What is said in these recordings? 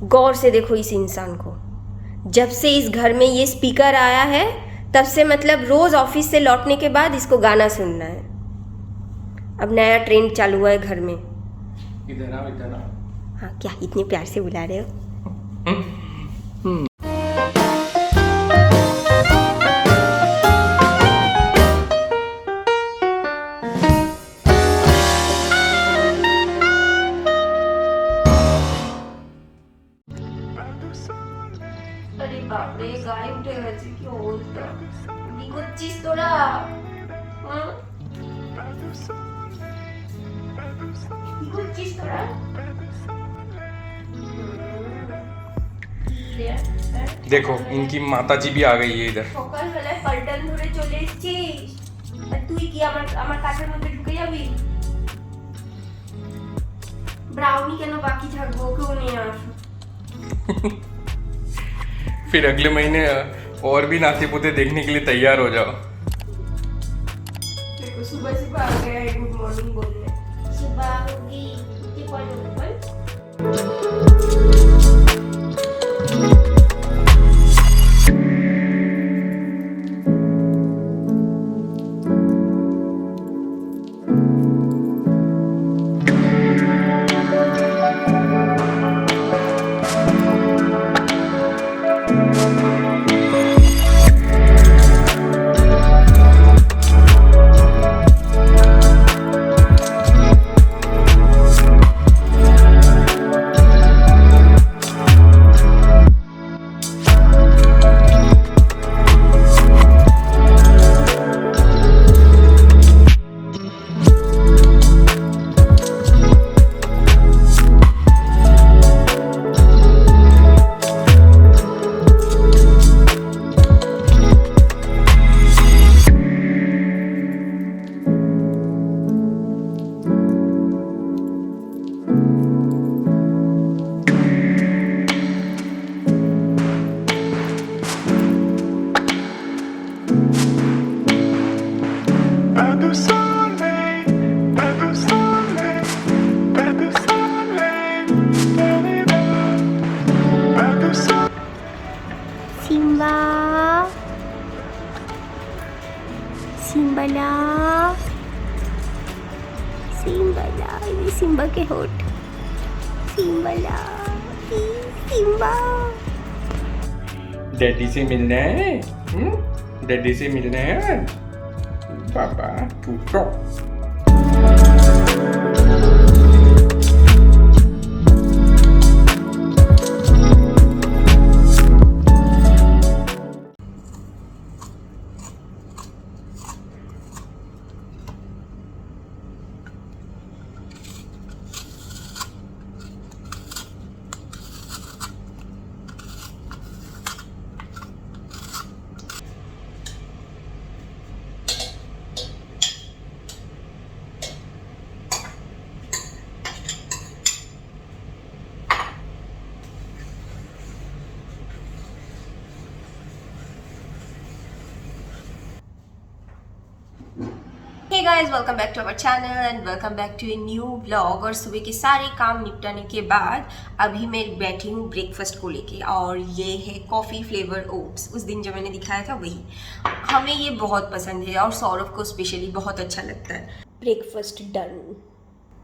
गौर से देखो इस इंसान को। जब से इस घर में ये स्पीकर आया है तब से मतलब रोज ऑफिस से लौटने के बाद इसको गाना सुनना है। अब नया ट्रेंड चालू हुआ है घर में। इधर आओ। हाँ, क्या इतने प्यार से बुला रहे हो? अरे बाप रे, गाय उठे गए की होता निकुच्चीस तोड़ा। निकुच्चीस तोड़ा। देखो इनकी माताजी भी आ गई है इधर। সকাল বেলায় পাল্টান ধরে চলে এসেছিস আর তুই কি আমার কাছের মধ্যে ঢুকে যাবি? ব্রাউনি কেন বাকি থাকবো, ওকেও নিয়ে আস। फिर अगले महीने और भी नाती पोते देखने के लिए तैयार हो जाओ। देखो सुबह सुबह आ गया है गुड मॉर्निंग बोलने। सुबह होगी ये बोल। सिम्बा सिम्बला सिम्बला, ये सिम्बा के होठ। सिम्बला सिम्बा। डैडी से मिलना है? डैडी से मिलना है? पापा टूटो। Hey guys, welcome back to our channel and welcome back to a new vlog. और सुबह के सारे काम निपटाने के बाद अभी मैं बैठी हूँ ब्रेकफास्ट को लेके, और ये है कॉफ़ी फ्लेवर ओट्स। उस दिन जो मैंने दिखाया था वही। हमें ये बहुत पसंद है और सौरभ को स्पेशली बहुत अच्छा लगता है। Breakfast done.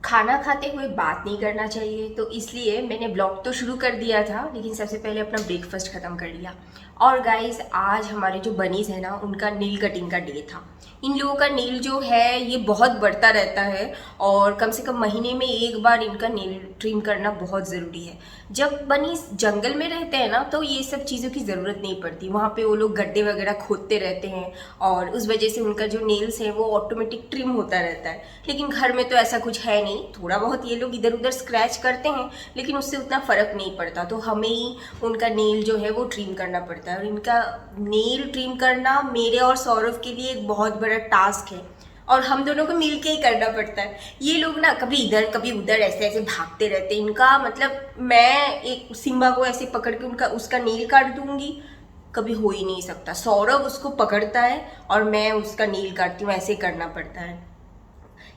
खाना खाते हुए बात नहीं करना चाहिए, तो इसलिए मैंने ब्लॉग तो शुरू कर दिया था, लेकिन सबसे पहले अपना ब्रेकफास्ट ख़त्म कर लिया। और गाइस, आज हमारे जो बनीज है ना, उनका नील कटिंग का डे था। इन लोगों का नील जो है ये बहुत बढ़ता रहता है, और कम से कम महीने में एक बार इनका नील ट्रिम करना बहुत ज़रूरी है। जब बनीज जंगल में रहते हैं ना, तो ये सब चीज़ों की ज़रूरत नहीं पड़ती। वहाँ पे वो लोग गड्ढे वगैरह खोदते रहते हैं, और उस वजह से उनका जो नेल्स है वो ऑटोमेटिक ट्रिम होता रहता है। लेकिन घर में तो ऐसा कुछ है नहीं। थोड़ा बहुत ये लोग इधर उधर स्क्रैच करते हैं, लेकिन उससे उतना फ़र्क नहीं पड़ता। तो हमें ही उनका नेल जो है वो ट्रिम करना पड़ता है, और इनका नेल ट्रिम करना मेरे और सौरभ के लिए एक बहुत बड़ा टास्क है, और हम दोनों को मिल के ही करना पड़ता है। ये लोग ना कभी इधर कभी उधर ऐसे ऐसे भागते रहते हैं। इनका मतलब मैं एक सिम्बा को ऐसे पकड़ के उसका नेल काट दूंगी, कभी हो ही नहीं सकता। सौरभ उसको पकड़ता है और मैं उसका नेल काटती हूँ, ऐसे करना पड़ता है।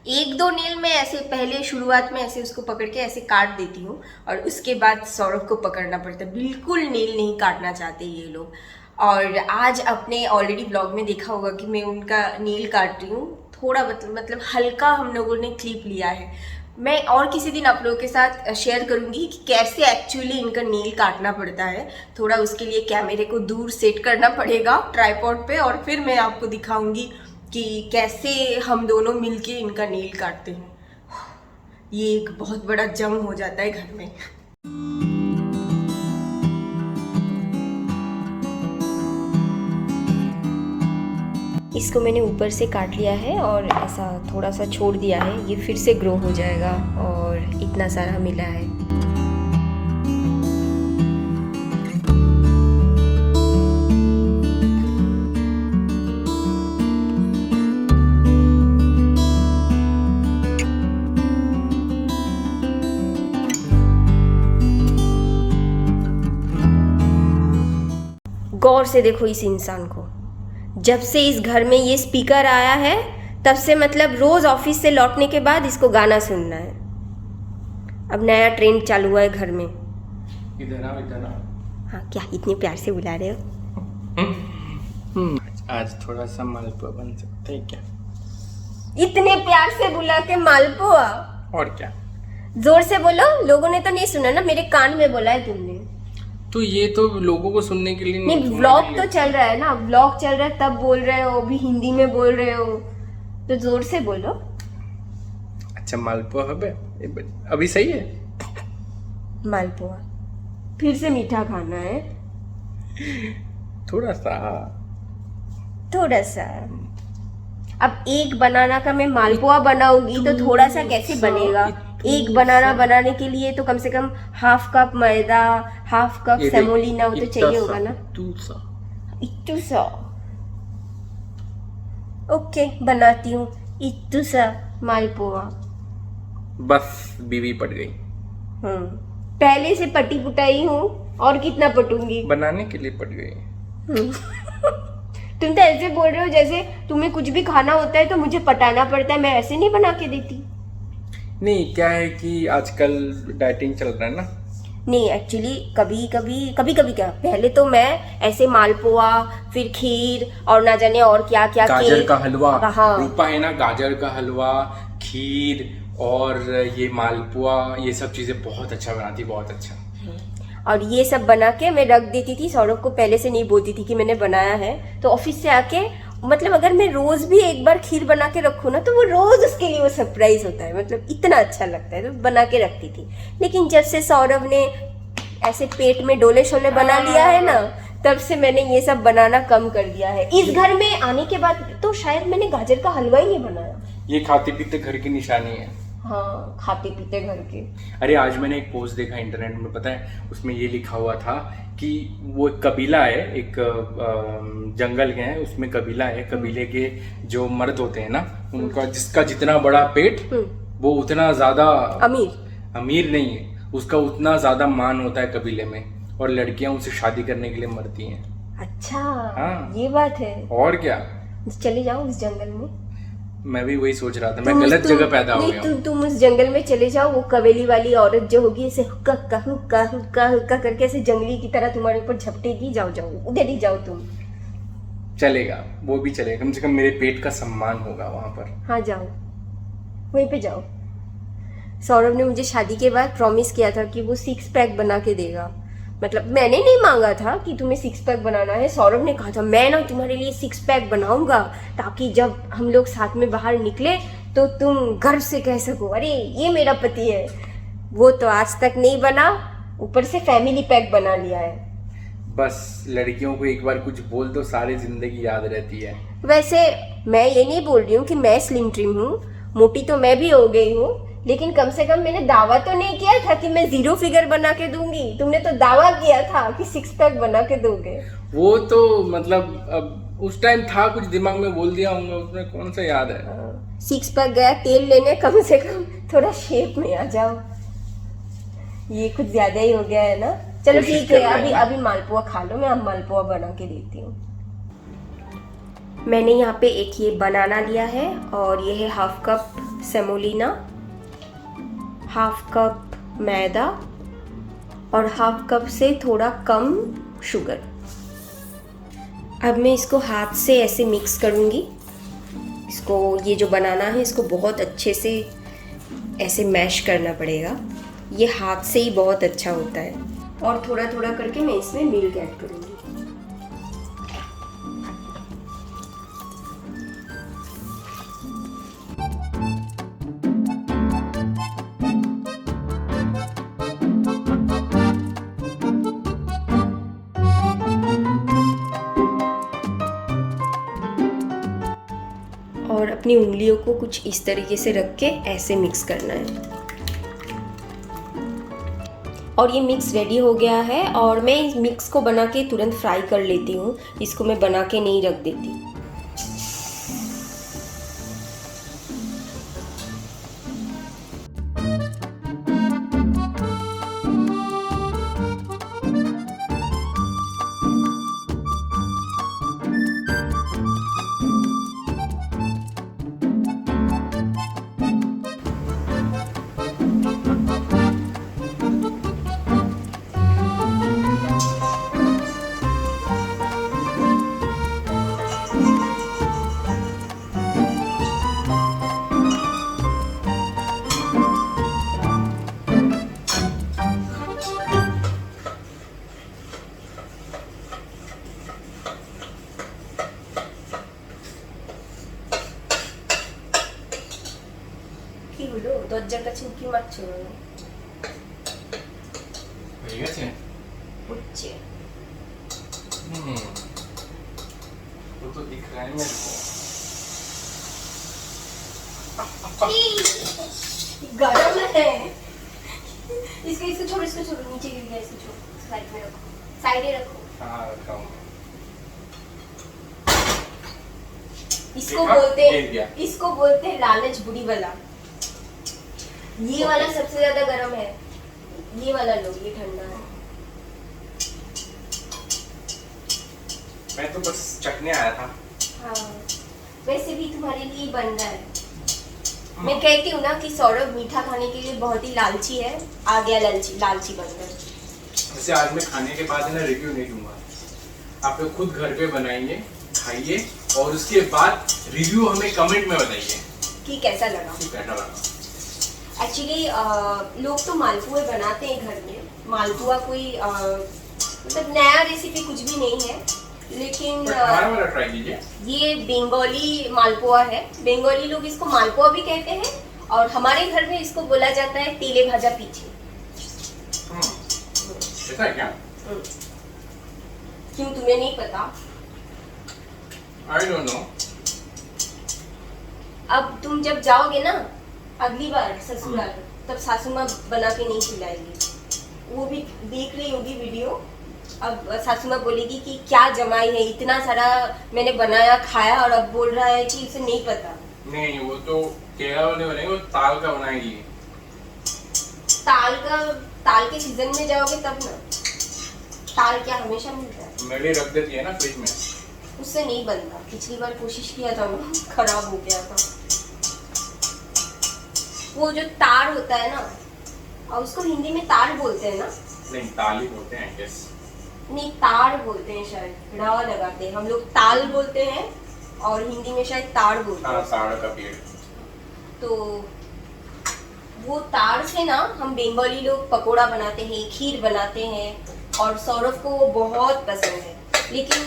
एक दो नेल में ऐसे पहले शुरुआत में ऐसे उसको पकड़ के ऐसे काट देती हूँ और उसके बाद सौरभ को पकड़ना पड़ता है। बिल्कुल नेल नहीं काटना चाहते ये लोग। और आज अपने ऑलरेडी ब्लॉग में देखा होगा कि मैं उनका नेल काट रही हूँ। थोड़ा मतलब हल्का हम लोगों ने क्लिप लिया है। मैं और किसी दिन आप लोगों के साथ शेयर करूंगी कि कैसे एक्चुअली इनका नेल काटना पड़ता है। थोड़ा उसके लिए कैमरे को दूर सेट करना पड़ेगा ट्राइपॉड पे और फिर मैं आपको दिखाऊंगी कि कैसे हम दोनों मिलके इनका नेल काटते हैं। ये एक बहुत बड़ा जंग हो जाता है घर में। इसको मैंने ऊपर से काट लिया है और ऐसा थोड़ा सा छोड़ दिया है। ये फिर से ग्रो हो जाएगा और इतना सारा मिला है। गौर से देखो इस इंसान को। जब से इस घर में ये स्पीकर आया है तब से मतलब रोज ऑफिस से लौटने के बाद इसको गाना सुनना है। अब नया ट्रेंड चालू हुआ है घर में। इधर आओ। हाँ, क्या इतने प्यार से बुला रहे हो? आज थोड़ा सा मालपुआ बन सकता है क्या? इतने प्यार से बुला के मालपुआ? और क्या? जोर से बोलो, लोगों ने तो नहीं सुना ना, मेरे कान में बोला है तुमने। तो ये तो लोगों को सुनने के लिए नहीं, व्लॉग तो चल रहा है ना, व्लॉग चल रहा है तब बोल रहे हो, अभी हिंदी में बोल रहे हो तो जोर से बोलो। अच्छा मालपुआ है अभी सही है। मालपुआ फिर से मीठा खाना है? थोड़ा सा। अब एक बनाना का मैं मालपुआ बनाऊंगी तो थोड़ा सा कैसे बनेगा? एक बनाना बनाने के लिए तो कम से कम हाफ कप मैदा, हाफ कप सेमोलिना तो चाहिए होगा ना। इत्तू सा। ओके, बनाती हूँ इत्तू सा मालपुआ। बस बीवी पट गई। पहले से पटी पुटाई हूँ और कितना पटूंगी? बनाने के लिए पट गई। तुम तो ऐसे बोल रहे हो जैसे तुम्हें कुछ भी खाना होता है तो मुझे पटाना पड़ता है। मैं ऐसे नहीं बना के देती। नहीं, क्या है कि आजकल डाइटिंग चल रहा है ना। नहीं, एक्चुअली कभी कभी क्या, पहले तो मैं ऐसे मालपुआ, फिर खीर और ना जाने और क्या क्या, गाजर का हलवा। हाँ। रूपा है ना, गाजर का हलवा, खीर और ये मालपुआ, ये सब चीजें बहुत अच्छा बनाती, बहुत अच्छा। और ये सब बना के मैं रख देती थी। सौरभ को पहले से नहीं बोलती थी कि मैंने बनाया है, तो ऑफिस से आके मतलब अगर मैं रोज भी एक बार खीर बना के रखूँ ना तो वो रोज उसके लिए वो सरप्राइज होता है। मतलब इतना अच्छा लगता है, तो बना के रखती थी। लेकिन जब से सौरभ ने ऐसे पेट में डोले शोले बना लिया है ना, तब से मैंने ये सब बनाना कम कर दिया है। इस घर में आने के बाद तो शायद मैंने गाजर का हलवा ही नहीं बनाया। ये खाते पीते घर की निशानी है। हाँ, खाते पीते घर के। अरे आज मैंने एक पोस्ट देखा इंटरनेट में, पता है उसमें ये लिखा हुआ था कि वो एक कबीला है, एक जंगल के हैं, उसमें कबीला है, कबीले के जो मर्द होते हैं ना, उनका जिसका जितना बड़ा पेट वो उतना ज्यादा अमीर नहीं है, उसका उतना ज्यादा मान होता है कबीले में, और लड़कियां उनसे शादी करने के लिए मरती हैं। अच्छा, हाँ, ये बात है। और क्या, चले जाओ उस जंगल में। मैं भी वही सोच रहा था, मैं गलत जगह पैदा हो गया। तुम उस जंगल में चले जाओ, वो कवेली वाली औरत जो होगी ऐसे हुक्का हुक्का हुक्का हुक्का करके ऐसे जंगली की तरह तुम्हारे ऊपर झपटेगी। जाओ जाओ, उधर ही जाओ तुम। चलेगा, वो भी चलेगा, कम से कम मेरे पेट का सम्मान होगा वहां पर। हाँ जाओ, वहीं पे जाओ। सौरभ ने मुझे शादी के बाद प्रॉमिस किया था कि वो 6 पैक बना के देगा। मतलब मैंने नहीं मांगा था कि तुम्हें 6 पैक बनाना है, सौरभ ने कहा था मैं ना तुम्हारे लिए 6 पैक बनाऊंगा ताकि जब हम लोग साथ में बाहर निकले तो तुम गर्व से कह सको अरे ये मेरा पति है। वो तो आज तक नहीं बना, ऊपर से फैमिली पैक बना लिया है। बस लड़कियों को एक बार कुछ बोल दो सारी जिंदगी याद रहती है। वैसे मैं ये नहीं बोल रही हूँ कि मैं स्लिम ट्रिम हूँ, मोटी तो मैं भी हो गई हूँ, लेकिन कम से कम मैंने दावा तो नहीं किया था कि मैं 0 फिगर बना के दूंगी। तुमने तो दावा किया था कि 6 पैक बना के दोगे। वो तो मतलब अब उस टाइम था, कुछ दिमाग में बोल दिया होगा, उसमें कौन सा याद है। 6 पैक गया तेल लेने, कम से कम थोड़ा शेप में आ जाओ। ये कुछ ज्यादा ही हो गया है ना। चलो ठीक है, अभी मालपुआ खा लो, मैं अब मालपुआ बना के देती हूँ। मैंने यहाँ पे एक ये बनाना लिया है और ये है half cup semolina, half cup maida और हाफ कप से थोड़ा कम शुगर। अब मैं इसको हाथ से ऐसे मिक्स करूँगी। इसको, ये जो बनाना है इसको बहुत अच्छे से ऐसे मैश करना पड़ेगा। ये हाथ से ही बहुत अच्छा होता है। और थोड़ा थोड़ा करके मैं इसमें मिल्क ऐड करूँगी। और अपनी उंगलियों को कुछ इस तरीके से रख के ऐसे मिक्स करना है। और ये मिक्स रेडी हो गया है और मैं इस मिक्स को बना के तुरंत फ्राई कर लेती हूँ। इसको मैं बना के नहीं रख देती। কি হলো? দরজার কাছে উঁকি মারছো কেন? হয়ে গেছে? হচ্ছে। वो तो दिख रहा है मेरे को। गरम है। इसको छोड़ो, इसको छोड़ो, नीचे गिर गया, इसको छोड़ो, साइड में रखो, साइडे रखो। हाँ रखा हूँ। इसको देखा? बोलते गिर गया। इसको बोलते हैं लालच बुरी वाला। ये वाला सबसे ज्यादा गरम है। ये वाला लो, ये ठंडा है। मैं तो बस चखने आया था। हाँ, वैसे भी तुम्हारे लिए बन रहा है। मैं कहती हूँ ना कि सौरभ मीठा खाने के लिए बहुत ही लालची है। आ गया लालची बनकर। वैसे आज मैं खाने के बाद ना रिव्यू नहीं दूंगा। आप लोग खुद घर पे बनाइए, खाइए और उसके बाद रिव्यू हमें कमेंट में बताइए कि कैसा लगा। एक्चुअली लोग तो मालपुए बनाते हैं घर में। मालपुआ कोई मतलब नया रेसिपी कुछ भी नहीं है, लेकिन हमारा वाला ट्राई कीजिए। ये बंगाली मालपुआ है। बंगाली लोग इसको मालपुआ भी कहते हैं और हमारे घर में इसको बोला जाता है तेले भाजा पीछे। ऐसा है क्या? क्यों, तुम्हें नहीं पता? I don't know। अब तुम जब जाओगे ना अगली बार ससुराल, तब सासू माँ बना के नहीं खिलाएगी। वो भी देख रही होगी वीडियो। अब सासू माँ बोलेगी कि क्या जमाई है, इतना सारा मैंने बनाया खाया और अब बोल रहा है कि उसे नहीं पता। नहीं, वो तो केरला वाले बनेंगे, वो ताल का बनाएगी। ताल के सीजन में जाओगे तब ना। ताल क्या हमेशा मिलता है? मेरे रख देती है ना फ्रिज में। उससे नहीं बनता। पिछली बार कोशिश किया था, खराब हो गया था। वो जो तार होता है ना, और उसको हिंदी में तार बोलते हैं ना? नहीं, ताल ही बोलते हैं गेस। नहीं, तार बोलते हैं शायद, ड़ा लगाते हैं। हम लोग ताल बोलते हैं और हिंदी में शायद तार बोलते हैं। ताड़ का पेड़। तो वो तार से ना हम बंगाली लोग पकोड़ा बनाते हैं, खीर बनाते हैं और सौरभ को वो बहुत पसंद है। लेकिन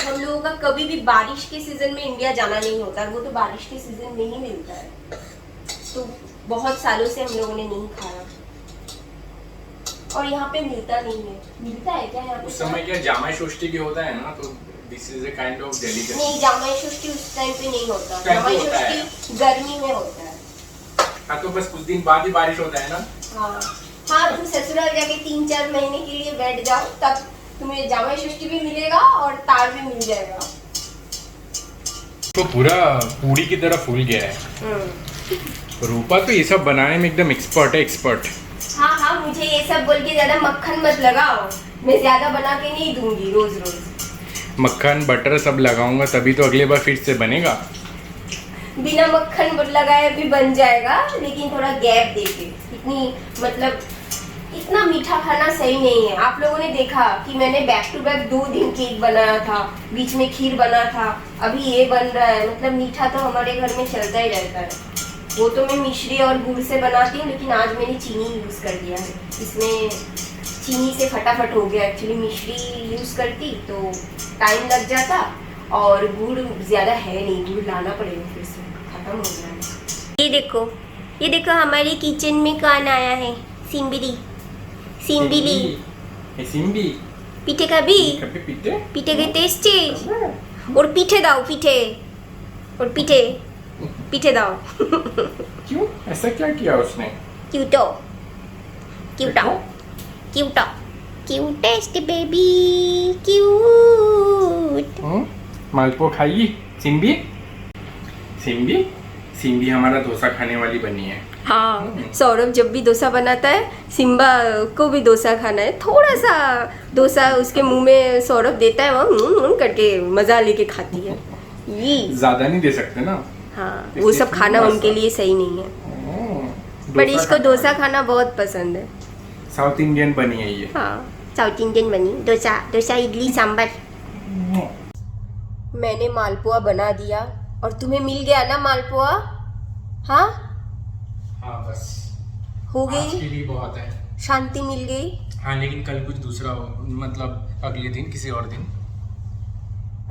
हम लोगों का कभी भी बारिश के सीजन में इंडिया जाना नहीं होता। वो तो बारिश के सीजन में ही मिलता है, तो बहुत सालों से हम लोगों ने नहीं खाया। और यहाँ पे मिलता नहीं है। मिलता है क्या यहाँ पे? उस समय क्या जामाई षष्ठी की होता है ना, तो this is a kind of delicacy. नहीं, जामाई षष्ठी उस टाइम पे नहीं होता। टाइम पे जामाई होता है। षष्ठी गर्मी में होता है। हाँ, तो बस कुछ दिन बाद ही बारिश होता है ना। हाँ, तुम ससुराल जाके 3-4 महीने के लिए बैठ जाओ, तब तुम्हें जामाई षष्ठी भी मिलेगा और तार भी मिल जाएगा। तो पूरा पूरी की तरह फूल गया है। रूपा तो ये सब बनाने में एकदम एक्सपर्ट है, एक्सपर्ट। हाँ, मुझे ये सब बोल के ज्यादा मक्खन मत लगाओ। मैं ज्यादा बना के नहीं दूंगी रोज रोज। मक्खन बटर सब लगाऊंगा तभी तो अगले बार फिर से बनेगा। बिना मक्खन लगाए भी बन जाएगा, लेकिन थोड़ा गैप देके। इतनी मतलब इतना मीठा खाना सही नहीं है। आप लोगों ने देखा कि मैंने बैक टू बैक 2 दिन केक बनाया था, बीच में खीर बना था, अभी ये बन रहा है। मतलब मीठा तो हमारे घर में चलता ही रहता है। वो तो मैं मिश्री और गुड़ से बनाती हूँ, लेकिन आज मैंने चीनी यूज़ कर दिया है। इसमें चीनी से फटाफट हो गया। एक्चुअली मिश्री यूज़ करती तो टाइम लग जाता, और गुड़ ज़्यादा है नहीं, गुड़ लाना पड़ेगा फिर से, खत्म हो गया है। ये देखो हमारे किचन में कौन आया है। सिम्बिली सिम्बी पीठे का भी पीठे के टेस्टी। और पीठे दाओ, पीठे दाओ। क्यों ऐसा क्या किया उसने? Cutest baby cute. मालपुआ खाएगी सिम्बी? सिम्बी हमारा डोसा खाने वाली बनी है। हाँ, सौरभ जब भी डोसा बनाता है, सिम्बा को भी डोसा खाना है। थोड़ा सा डोसा उसके मुंह में सौरभ देता है, वो करके मजा लेके खाती है। ये ज्यादा नहीं दे सकते ना। हाँ, वो सब खाना उनके लिए सही नहीं है। पर इसको डोसा खाना बहुत पसंद है। साउथ इंडियन बनी है ये। हाँ, साउथ इंडियन बनी डोसा इडली सांभर। मैंने मालपुआ बना दिया और तुम्हें मिल गया ना मालपुआ? हाँ, बस हो आज गई, के लिए बहुत है। शांति मिल गई। हाँ, लेकिन कल कुछ दूसरा हो, मतलब अगले दिन किसी और दिन।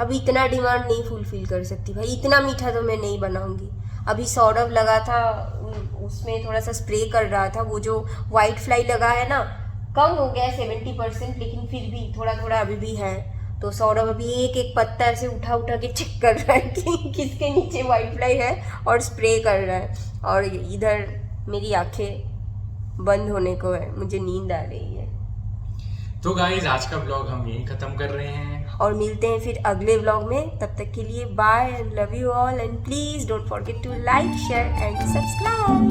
अब इतना डिमांड नहीं फुलफिल कर सकती भाई, इतना मीठा तो मैं नहीं बनाऊंगी। अभी सौरभ लगा था, उसमें थोड़ा सा स्प्रे कर रहा था। वो जो वाइट फ्लाई लगा है ना, कम हो गया 70%, लेकिन फिर भी थोड़ा थोड़ा अभी भी है। तो सौरभ अभी एक एक पत्ता ऐसे उठा के चेक कर रहा है कि किसके नीचे वाइट फ्लाई है, और स्प्रे कर रहा है। और इधर मेरी आंखें बंद होने को है, मुझे नींद आ रही है। तो गाइस, आज का व्लॉग हम यहीं खत्म कर रहे हैं और मिलते हैं फिर अगले व्लॉग में। तब तक के लिए bye and love you all, and please don't forget to like, share and subscribe.